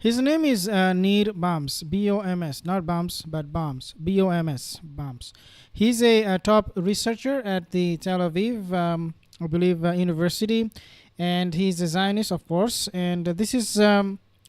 His name is Nir Boms, B-O-M-S, not Bombs, but Bombs, B-O-M-S, Bombs. He's a top researcher at the Tel Aviv, I believe, university, and he's a Zionist, of course. And this is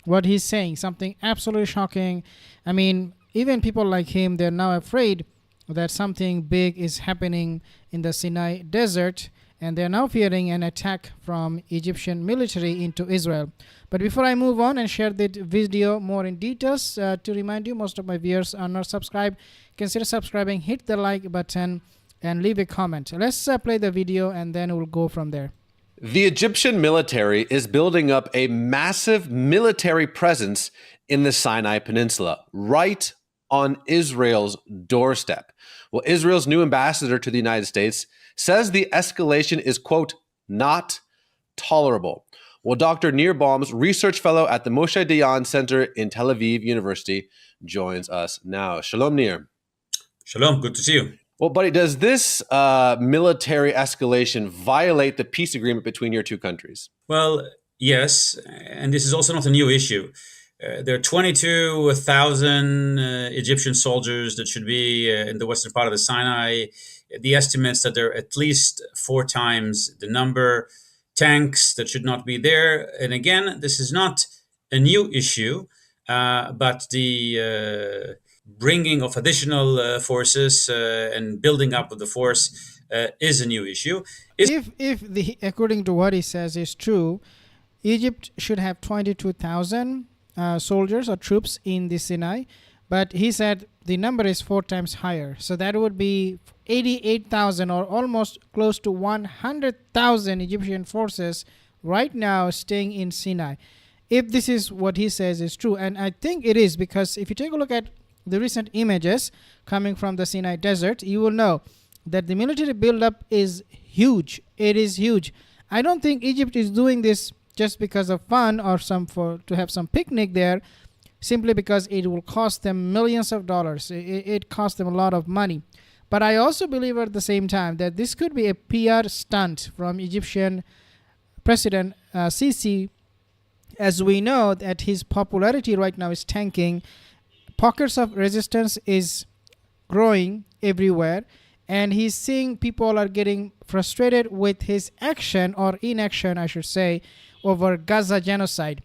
what he's saying, something absolutely shocking. I mean, even people like him, they're now afraid that something big is happening in the Sinai desert, and they're now fearing an attack from Egyptian military into Israel. But before I move on and share the video more in details, to remind you, most of my viewers are not subscribed. Consider subscribing, hit the like button, and leave a comment. Let's play the video, and then we'll go from there. The Egyptian military is building up a massive military presence in the Sinai Peninsula, right on Israel's doorstep. Well, Israel's new ambassador to the United States says the escalation is, quote, not tolerable. Well, Dr. Nir Boms, research fellow at the Moshe Dayan Center in Tel Aviv University, joins us now. Shalom, Nir. Shalom, good to see you. Well, buddy, does this military escalation violate the peace agreement between your two countries? Well, yes, and this is also not a new issue. There are 22,000 Egyptian soldiers that should be in the western part of the Sinai. The estimates that there are at least 4 times the number. Tanks that should not be there. And again, this is not a new issue, but the bringing of additional forces and building up of the force is a new issue. If according to what he says is true, Egypt should have 22,000 soldiers or troops in the Sinai, but he said the number is 4 times higher. So that would be 88,000 or almost close to 100,000 Egyptian forces right now staying in Sinai. If this is what he says is true, and I think it is, because if you take a look at the recent images coming from the Sinai desert, you will know that the military buildup is huge. It is huge. I don't think Egypt is doing this just because of fun or to have some picnic there, simply because it will cost them millions of dollars. It costs them a lot of money. But I also believe at the same time that this could be a PR stunt from Egyptian President Sisi, as we know that his popularity right now is tanking. Pockets of resistance is growing everywhere, and he's seeing people are getting frustrated with his action, or inaction I should say, over Gaza genocide.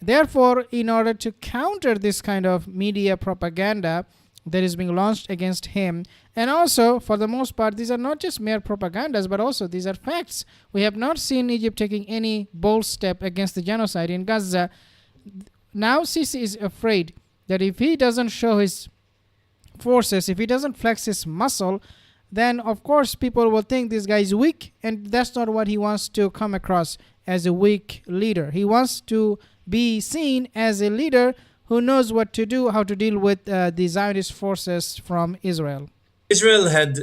Therefore, in order to counter this kind of media propaganda that is being launched against him, and also, for the most part, these are not just mere propagandas, but also these are facts. We have not seen Egypt taking any bold step against the genocide in Gaza. Now Sisi is afraid that if he doesn't show his forces, if he doesn't flex his muscle, then of course people will think this guy is weak, and that's not what he wants to come across as, a weak leader. He wants to be seen as a leader who knows what to do, how to deal with the Zionist forces from Israel. Israel had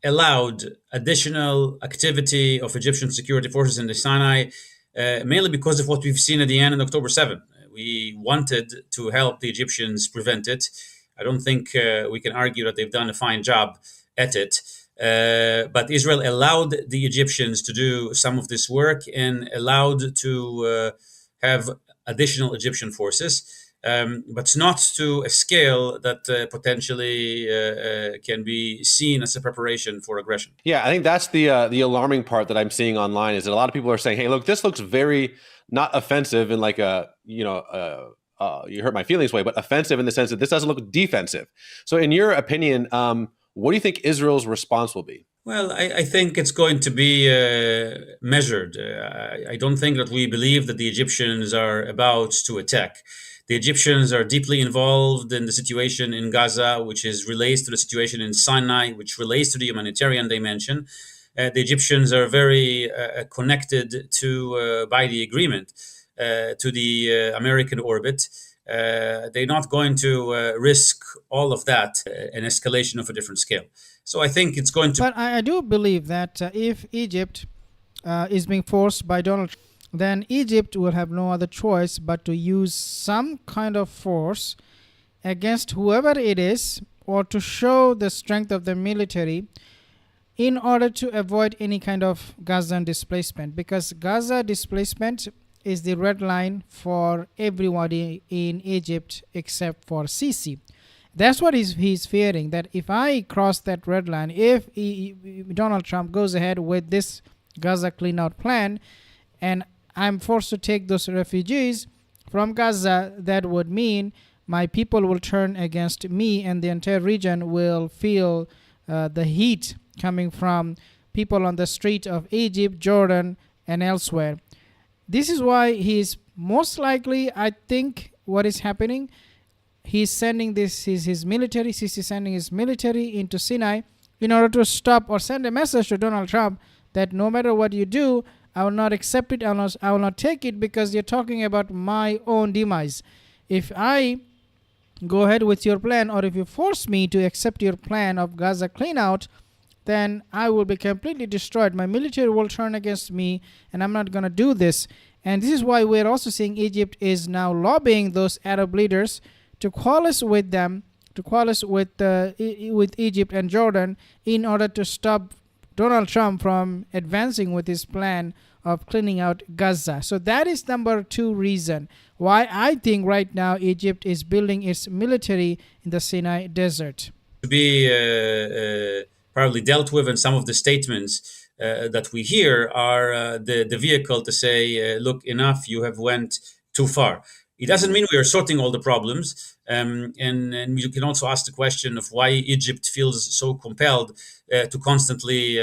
allowed additional activity of Egyptian security forces in the Sinai, mainly because of what we've seen at the end on October 7. We wanted to help the Egyptians prevent it. I don't think we can argue that they've done a fine job at it. But Israel allowed the Egyptians to do some of this work and allowed to have additional Egyptian forces, but not to a scale that potentially can be seen as a preparation for aggression. Yeah, I think that's the alarming part that I'm seeing online, is that a lot of people are saying, "Hey, look, this looks very not offensive in like a you hurt my feelings way, but offensive in the sense that this doesn't look defensive." So, in your opinion, what do you think Israel's response will be? Well, I think it's going to be measured. I don't think that we believe that the Egyptians are about to attack. The Egyptians are deeply involved in the situation in Gaza, which relates to the situation in Sinai, which relates to the humanitarian dimension. The Egyptians are very connected to, by the agreement, to the American orbit. They're not going to risk all of that, an escalation of a different scale. So I think it's going to... But I do believe that if Egypt is being forced by Donald Trump, then Egypt will have no other choice but to use some kind of force against whoever it is, or to show the strength of the military in order to avoid any kind of Gazan displacement. Because Gaza displacement is the red line for everybody in Egypt except for Sisi. That's what he's fearing, that if I cross that red line, if Donald Trump goes ahead with this Gaza clean-out plan, and I'm forced to take those refugees from Gaza, that would mean my people will turn against me, and the entire region will feel the heat coming from people on the street of Egypt, Jordan, and elsewhere. This is why he's most likely, I think, what is happening, he's sending his military, Sisi sending his military into Sinai in order to stop or send a message to Donald Trump that no matter what you do, I will not accept it, I will not take it, because you're talking about my own demise. If I go ahead with your plan, or if you force me to accept your plan of Gaza clean out, then I will be completely destroyed. My military will turn against me, and I'm not going to do this. And this is why we're also seeing Egypt is now lobbying those Arab leaders to coalesce with them, to coalesce with Egypt and Jordan in order to stop Donald Trump from advancing with his plan of cleaning out Gaza. So that is number 2 reason why I think right now Egypt is building its military in the Sinai desert. To be probably dealt with, and some of the statements that we hear are the vehicle to say, look, enough, you have went too far. It doesn't mean we are sorting all the problems. And you can also ask the question of why Egypt feels so compelled to constantly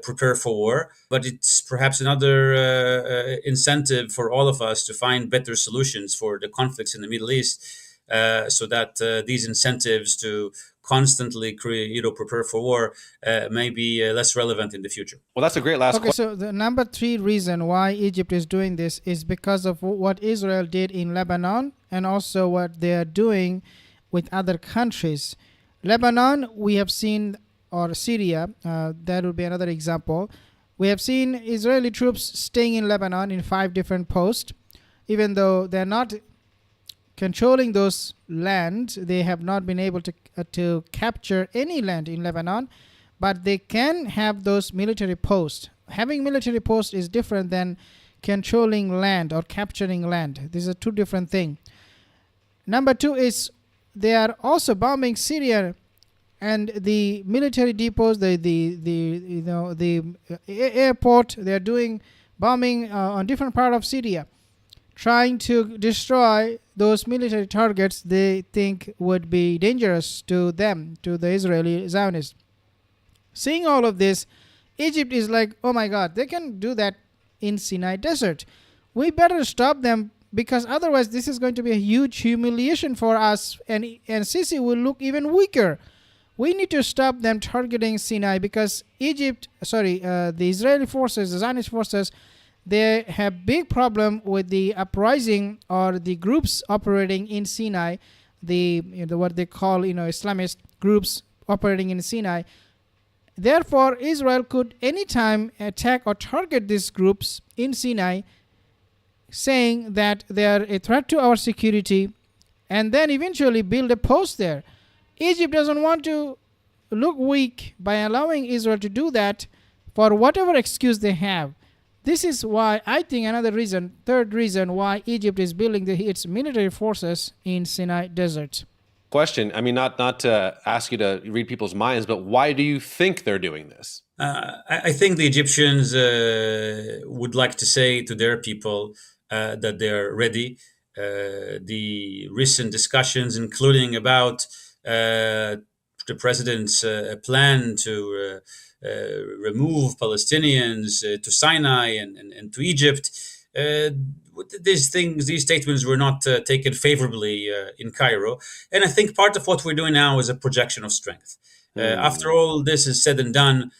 prepare for war. But it's perhaps another incentive for all of us to find better solutions for the conflicts in the Middle East, so that these incentives to constantly prepare for war may be less relevant in the future. Well, that's a great last question. So the number 3 reason why Egypt is doing this is because of what Israel did in Lebanon, and also what they are doing with other countries. Lebanon, we have seen, or Syria, that would be another example. We have seen Israeli troops staying in Lebanon in 5 different posts. Even though they're not controlling those lands, they have not been able to capture any land in Lebanon, but they can have those military posts. Having military posts is different than controlling land or capturing land. These are 2 different things. Number 2 is they are also bombing Syria and the military depots, the airport. They are doing bombing on different part of Syria, trying to destroy those military targets they think would be dangerous to them, to the Israeli Zionists. Seeing all of this, Egypt is like, oh my God, they can do that in Sinai desert. We better stop them, because otherwise this is going to be a huge humiliation for us, and Sisi will look even weaker. We need to stop them targeting Sinai, because the Israeli forces, the Zionist forces, they have big problem with the uprising or the groups operating in Sinai, what they call Islamist groups operating in Sinai. Therefore, Israel could anytime attack or target these groups in Sinai, saying that they are a threat to our security, and then eventually build a post there. Egypt doesn't want to look weak by allowing Israel to do that for whatever excuse they have. This is why I think another reason, 3rd reason why Egypt is building its military forces in Sinai desert. Question. I mean, not to ask you to read people's minds, but why do you think they're doing this? I think the Egyptians would like to say to their people that they're ready. The recent discussions, including about the president's plan to remove Palestinians to Sinai and to Egypt, these statements were not taken favorably in Cairo. And I think part of what we're doing now is a projection of strength. After all this is said and done,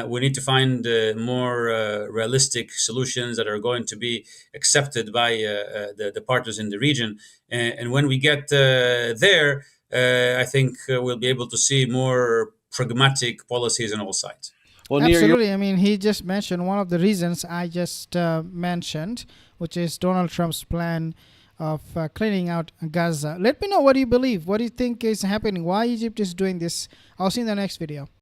we need to find more realistic solutions that are going to be accepted by the partners in the region. And when we get there, I think we'll be able to see more pragmatic policies on all sides. Well, absolutely. I mean, he just mentioned one of the reasons I just mentioned, which is Donald Trump's plan of cleaning out Gaza. Let me know what you believe. What do you think is happening? Why Egypt is doing this? I'll see you in the next video.